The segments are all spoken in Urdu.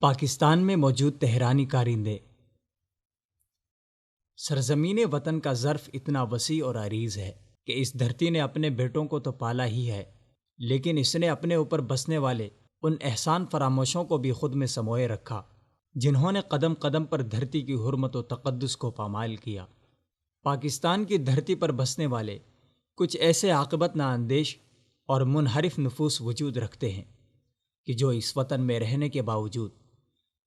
پاکستان میں موجود تہرانی کارندے۔ سرزمین وطن کا ظرف اتنا وسیع اور عریض ہے کہ اس دھرتی نے اپنے بیٹوں کو تو پالا ہی ہے، لیکن اس نے اپنے اوپر بسنے والے ان احسان فراموشوں کو بھی خود میں سموئے رکھا جنہوں نے قدم قدم پر دھرتی کی حرمت و تقدس کو پامال کیا۔ پاکستان کی دھرتی پر بسنے والے کچھ ایسے عاقبت نااندیش اور منحرف نفوس وجود رکھتے ہیں کہ جو اس وطن میں رہنے کے باوجود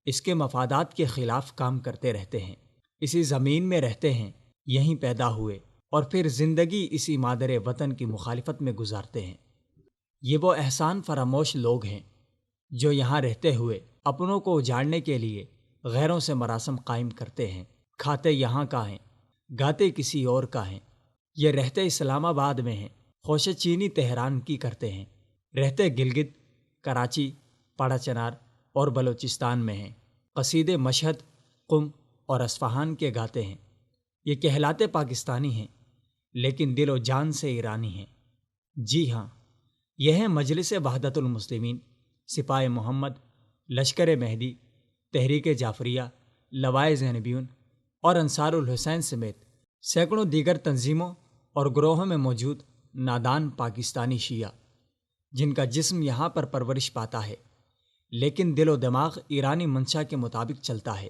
اس کے مفادات کے خلاف کام کرتے رہتے ہیں، اسی زمین میں رہتے ہیں، یہیں پیدا ہوئے اور پھر زندگی اسی مادر وطن کی مخالفت میں گزارتے ہیں۔ یہ وہ احسان فراموش لوگ ہیں جو یہاں رہتے ہوئے اپنوں کو اجاڑنے کے لیے غیروں سے مراسم قائم کرتے ہیں، کھاتے یہاں کا ہیں، گاتے کسی اور کا ہیں۔ یہ رہتے اسلام آباد میں ہیں، خوشے چینی تہران کی کرتے ہیں، رہتے گلگت، کراچی، پاڑا چنار اور بلوچستان میں ہیں، قصیدے مشہد، قم اور اصفہان کے گاتے ہیں۔ یہ کہلاتے پاکستانی ہیں لیکن دل و جان سے ایرانی ہیں۔ جی ہاں، یہ ہیں مجلس وحدت المسلمین، سپاہ محمد، لشکر مہدی، تحریک جعفریہ، لوائے زینبیون اور انصار الحسین سمیت سینکڑوں دیگر تنظیموں اور گروہوں میں موجود نادان پاکستانی شیعہ جن کا جسم یہاں پر پرورش پاتا ہے لیکن دل و دماغ ایرانی منشا کے مطابق چلتا ہے،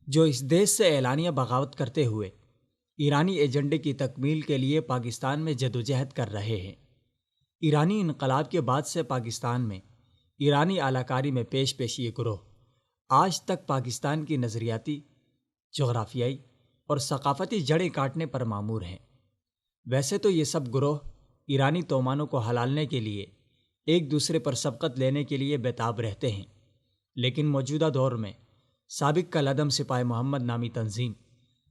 جو اس دیش سے اعلانیہ بغاوت کرتے ہوئے ایرانی ایجنڈے کی تکمیل کے لیے پاکستان میں جدوجہد کر رہے ہیں۔ ایرانی انقلاب کے بعد سے پاکستان میں ایرانی اعلی کاری میں پیش یہ گروہ آج تک پاکستان کی نظریاتی، جغرافیائی اور ثقافتی جڑیں کاٹنے پر مامور ہیں۔ ویسے تو یہ سب گروہ ایرانی تومانوں کو ہلالنے کے لیے ایک دوسرے پر سبقت لینے کے لیے بیتاب رہتے ہیں، لیکن موجودہ دور میں سابق کالعدم سپاہ محمد نامی تنظیم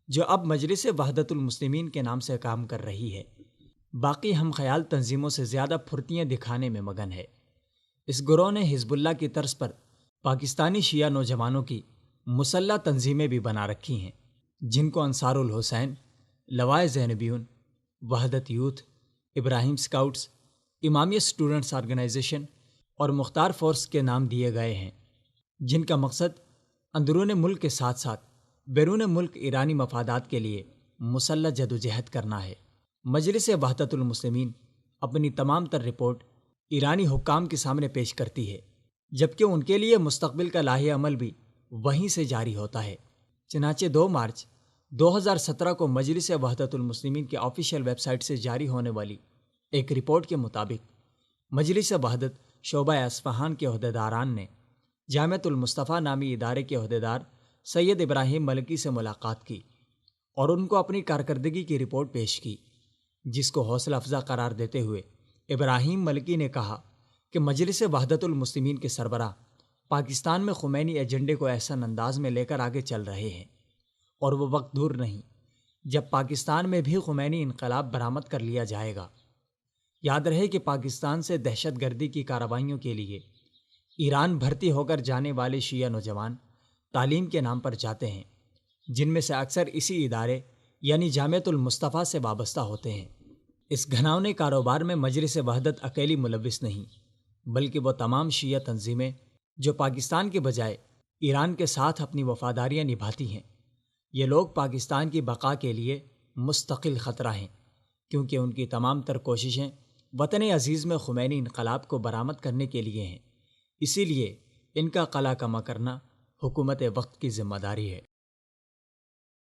جو اب مجلس وحدت المسلمین کے نام سے کام کر رہی ہے، باقی ہم خیال تنظیموں سے زیادہ پھرتیاں دکھانے میں مگن ہے۔ اس گروہ نے حزب اللہ کی طرز پر پاکستانی شیعہ نوجوانوں کی مسلح تنظیمیں بھی بنا رکھی ہیں، جن کو انصار الحسین، لوائے زینبیون، وحدت یوتھ، ابراہیم اسکاؤٹس، امامیہ اسٹوڈنٹس آرگنائزیشن اور مختار فورس کے نام دیے گئے ہیں، جن کا مقصد اندرون ملک کے ساتھ ساتھ بیرون ملک ایرانی مفادات کے لیے مسلح جدوجہد کرنا ہے۔ مجلس وحدت المسلمین اپنی تمام تر رپورٹ ایرانی حکام کے سامنے پیش کرتی ہے، جبکہ ان کے لیے مستقبل کا لاہے عمل بھی وہیں سے جاری ہوتا ہے۔ چنانچہ 2 مارچ 2017 کو مجلس وحدت المسلمین کے آفیشیل ویب سائٹ سے جاری ہونے والی ایک رپورٹ کے مطابق مجلس وحدت شعبہ اصفہان کے عہدیداران نے جامعۃ المصطفیٰ نامی ادارے کے عہدیدار سید ابراہیم ملکی سے ملاقات کی اور ان کو اپنی کارکردگی کی رپورٹ پیش کی، جس کو حوصلہ افزا قرار دیتے ہوئے ابراہیم ملکی نے کہا کہ مجلس وحدت المسلمین کے سربراہ پاکستان میں خمینی ایجنڈے کو احسن انداز میں لے کر آگے چل رہے ہیں، اور وہ وقت دور نہیں جب پاکستان میں بھی خمینی انقلاب برآمد کر لیا جائے گا۔ یاد رہے کہ پاکستان سے دہشت گردی کی کارروائیوں کے لیے ایران بھرتی ہو کر جانے والے شیعہ نوجوان تعلیم کے نام پر جاتے ہیں، جن میں سے اکثر اسی ادارے یعنی جامعۃ المصطفیٰ سے وابستہ ہوتے ہیں۔ اس گھناؤنے کاروبار میں مجلس وحدت اکیلی ملوث نہیں، بلکہ وہ تمام شیعہ تنظیمیں جو پاکستان کے بجائے ایران کے ساتھ اپنی وفاداریاں نبھاتی ہیں۔ یہ لوگ پاکستان کی بقا کے لیے مستقل خطرہ ہیں، کیونکہ ان کی تمام تر کوششیں وطن عزیز میں خمینی انقلاب کو برآمد کرنے کے لیے ہیں۔ اسی لیے ان کا قلع کما کرنا حکومت وقت کی ذمہ داری ہے۔